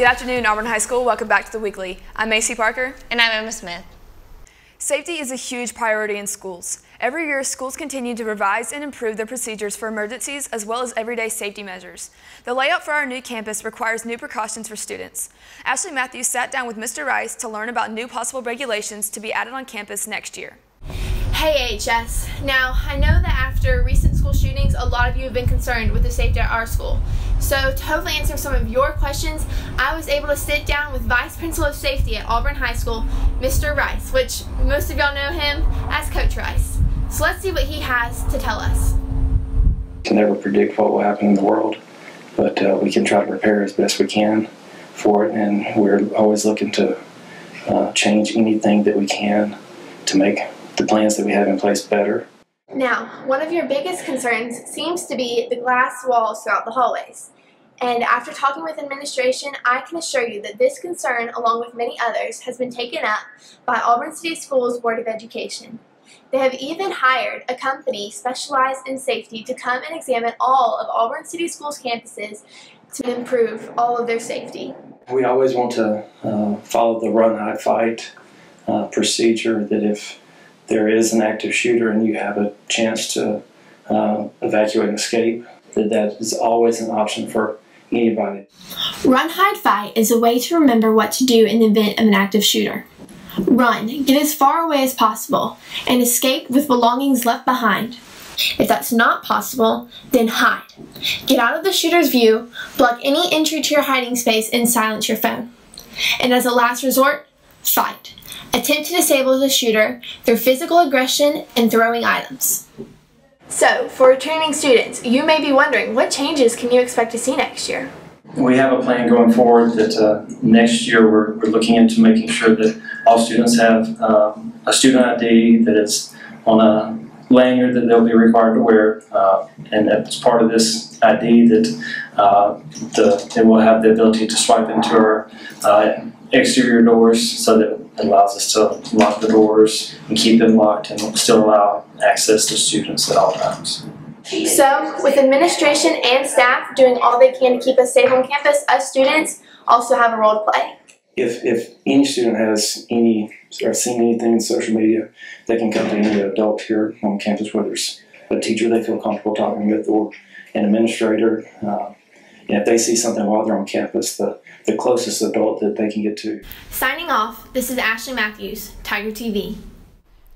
Good afternoon, Auburn High School. Welcome back to the Weekly. I'm Macy Parker. And I'm Emma Smith. Safety is a huge priority in schools. Every year, schools continue to revise and improve their procedures for emergencies as well as everyday safety measures. The layout for our new campus requires new precautions for students. Ashley Matthews sat down with Mr. Rice to learn about new possible regulations to be added on campus next year. Hey AHS. Now, I know that after recent school shootings, a lot of you have been concerned with the safety at our school. So to hopefully answer some of your questions, I was able to sit down with Vice Principal of Safety at Auburn High School, Mr. Rice, which most of y'all know him as Coach Rice. So let's see what he has to tell us. We can never predict what will happen in the world, but we can try to prepare as best we can for it, and we're always looking to change anything that we can to make the plans that we have in place better. Now, one of your biggest concerns seems to be the glass walls throughout the hallways. And after talking with administration, I can assure you that this concern, along with many others, has been taken up by Auburn City Schools Board of Education. They have even hired a company specialized in safety to come and examine all of Auburn City Schools campuses to improve all of their safety. We always want to follow the run, hide, fight procedure, that if there is an active shooter and you have a chance to evacuate and escape, that is always an option for anybody. Run, hide, fight is a way to remember what to do in the event of an active shooter. Run, get as far away as possible, and escape with belongings left behind. If that's not possible, then hide. Get out of the shooter's view, block any entry to your hiding space, and silence your phone. And as a last resort, fight. Attempt to disable the shooter through physical aggression and throwing items. So, for returning students, you may be wondering, what changes can you expect to see next year? We have a plan going forward that next year we're looking into making sure that all students have a student ID that is on a lanyard that they'll be required to wear, and as part of this ID that they will have the ability to swipe into our exterior doors, so that it allows us to lock the doors and keep them locked and still allow access to students at all times. So, with administration and staff doing all they can to keep us safe on campus, us students also have a role to play. If any student has any or seen anything in social media, they can come to any adult here on campus, whether it's a teacher they feel comfortable talking with or an administrator. And if they see something while they're on campus, the closest adult that they can get to. Signing off, this is Ashley Matthews, Tiger TV.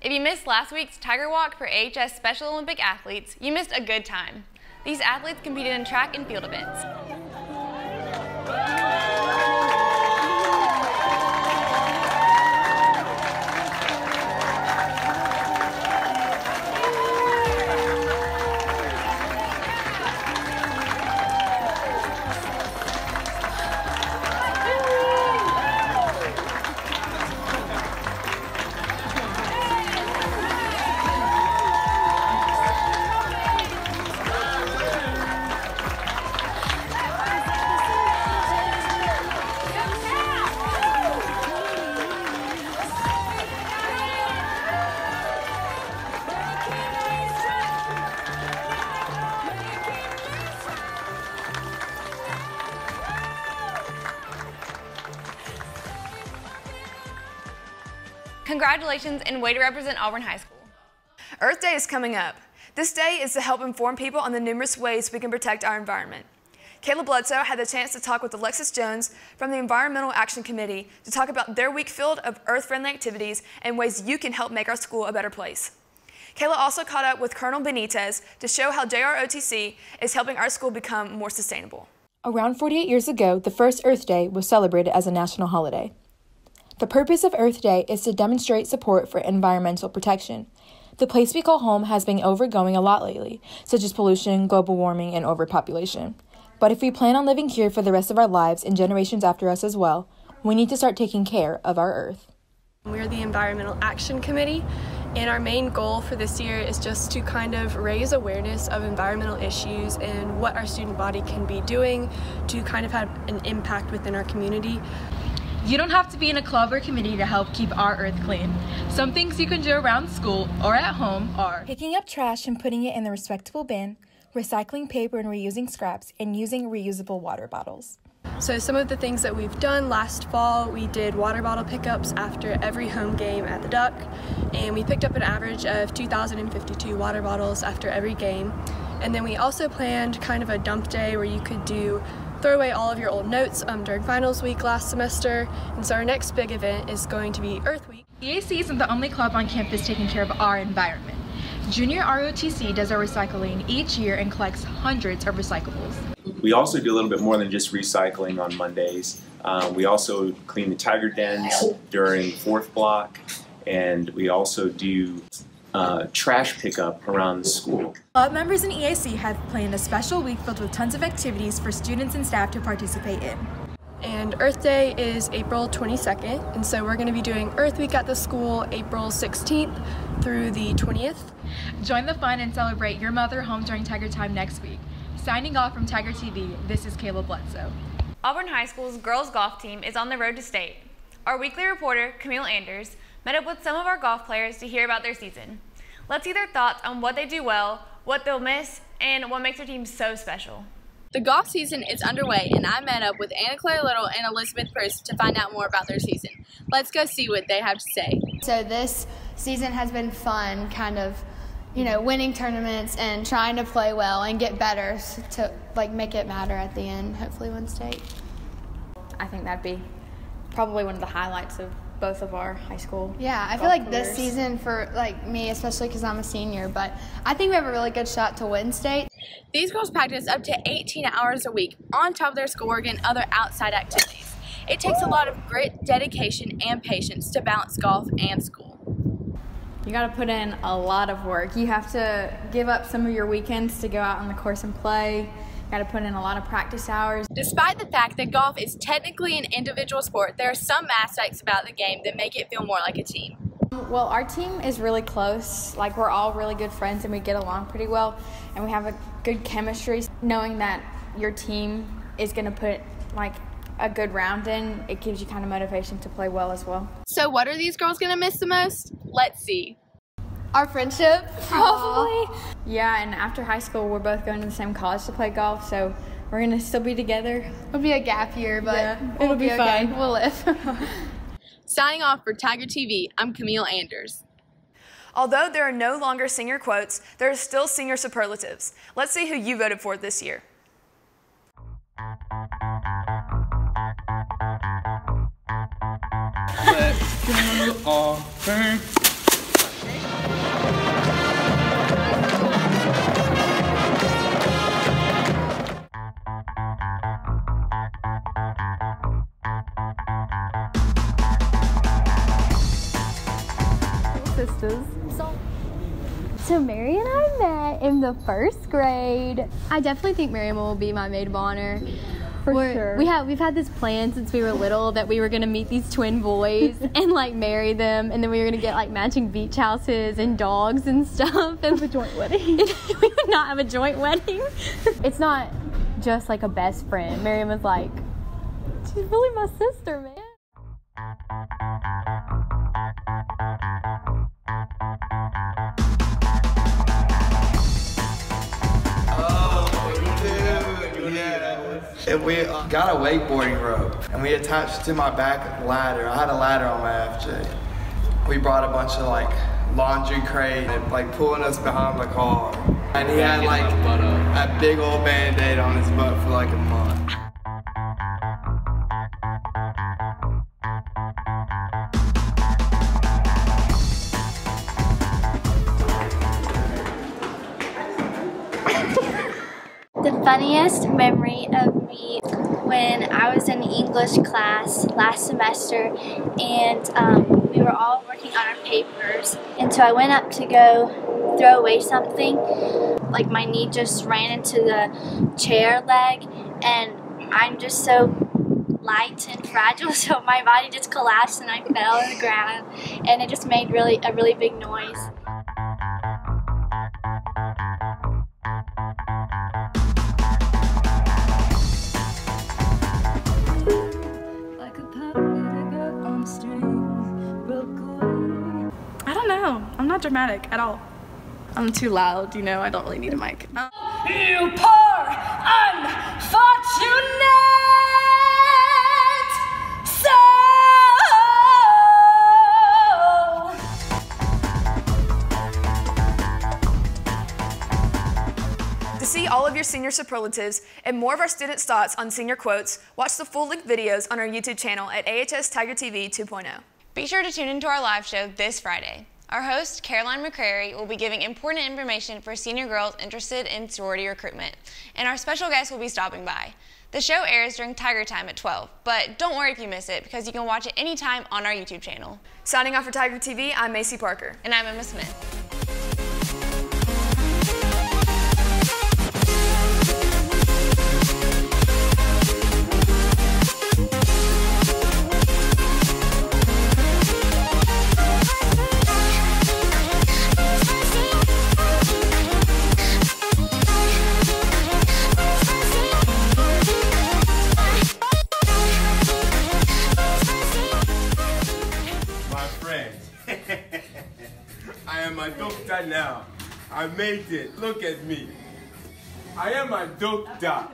If you missed last week's Tiger Walk for AHS Special Olympic athletes, you missed a good time. These athletes competed in track and field events. Congratulations, and way to represent Auburn High School. Earth Day is coming up. This day is to help inform people on the numerous ways we can protect our environment. Kayla Bledsoe had the chance to talk with Alexis Jones from the Environmental Action Committee to talk about their week filled of earth-friendly activities and ways you can help make our school a better place. Kayla also caught up with Colonel Benitez to show how JROTC is helping our school become more sustainable. Around 48 years ago, the first Earth Day was celebrated as a national holiday. The purpose of Earth Day is to demonstrate support for environmental protection. The place we call home has been overgoing a lot lately, such as pollution, global warming, and overpopulation. But if we plan on living here for the rest of our lives and generations after us as well, we need to start taking care of our Earth. We're the Environmental Action Committee, and our main goal for this year is just to kind of raise awareness of environmental issues and what our student body can be doing to kind of have an impact within our community. You don't have to be in a club or committee to help keep our earth clean. Some things you can do around school or at home are picking up trash and putting it in the respectable bin, recycling paper and reusing scraps, and using reusable water bottles. So some of the things that we've done last fall, we did water bottle pickups after every home game at the Duck, and we picked up an average of 2,052 water bottles after every game. And then we also planned kind of a dump day where you could throw away all of your old notes during finals week last semester. And so our next big event is going to be Earth Week. EAC isn't the only club on campus taking care of our environment. Junior ROTC does our recycling each year and collects hundreds of recyclables. We also do a little bit more than just recycling on Mondays. We also clean the tiger dens during fourth block, and we also do trash pickup around the school. Club members in EAC have planned a special week filled with tons of activities for students and staff to participate in. And Earth Day is April 22nd, and so we're going to be doing Earth Week at the school April 16th through the 20th. Join the fun and celebrate your mother home during Tiger Time next week. Signing off from Tiger TV, this is Kayla Bledsoe. Auburn High School's girls golf team is on the road to state. Our weekly reporter, Camille Anders, met up with some of our golf players to hear about their season. Let's hear their thoughts on what they do well, what they'll miss, and what makes their team so special. The golf season is underway, and I met up with Anna Claire Little and Elizabeth Bruce to find out more about their season. Let's go see what they have to say. So this season has been fun, kind of, winning tournaments and trying to play well and get better to make it matter at the end, hopefully win state. I think that'd be probably one of the highlights of both of our high school. Yeah, I feel like this season for me, especially because I'm a senior, but I think we have a really good shot to win state. These girls practice up to 18 hours a week on top of their schoolwork and other outside activities. It takes a lot of grit, dedication, and patience to balance golf and school. You got to put in a lot of work. You have to give up some of your weekends to go out on the course and play. You got to put in a lot of practice hours. Despite the fact that golf is technically an individual sport, there are some aspects about the game that make it feel more like a team. Well, our team is really close. We're all really good friends and we get along pretty well, and we have a good chemistry. Knowing that your team is going to put a good round in, it gives you kind of motivation to play well as well. So what are these girls going to miss the most? Let's see. Our friendship, probably. Yeah, and after high school, we're both going to the same college to play golf, so we're going to still be together. It'll be a gap year, but yeah, it'll be okay. fun. We'll live. Signing off for Tiger TV, I'm Camille Anders. Although there are no longer senior quotes, there are still senior superlatives. Let's see who you voted for this year. Let's go Auburn. Sisters. So Mary and I met in the first grade. I definitely think Miriam will be my maid of honor. For sure. We've had this plan since we were little that we were gonna meet these twin boys and marry them, and then we were gonna get matching beach houses and dogs and stuff and a joint wedding. We would not have a joint wedding. It's not just a best friend. Miriam was she's really my sister, man. And we got a wakeboarding rope and we attached it to my back ladder. I had a ladder on my FJ. We brought a bunch of laundry crate and pulling us behind the car. And he had a big old Band-Aid on his butt for a month. The funniest memory of me when I was in English class last semester, and we were all working on our papers, and so I went up to go throw away something. My knee just ran into the chair leg, and I'm just so light and fragile, so my body just collapsed and I fell on the ground, and it just made a really big noise. I don't know. I'm not dramatic at all. I'm too loud, I don't really need a mic. You poor unfortunate! To see all of your senior superlatives and more of our students' thoughts on senior quotes, watch the full-length videos on our YouTube channel at AHS Tiger TV 2.0. Be sure to tune into our live show this Friday. Our host, Caroline McCrary, will be giving important information for senior girls interested in sorority recruitment, and our special guest will be stopping by. The show airs during Tiger Time at 12, but don't worry if you miss it because you can watch it anytime on our YouTube channel. Signing off for Tiger TV, I'm Macy Parker. And I'm Emma Smith. I am a doctor now. I made it. Look at me. I am a doctor.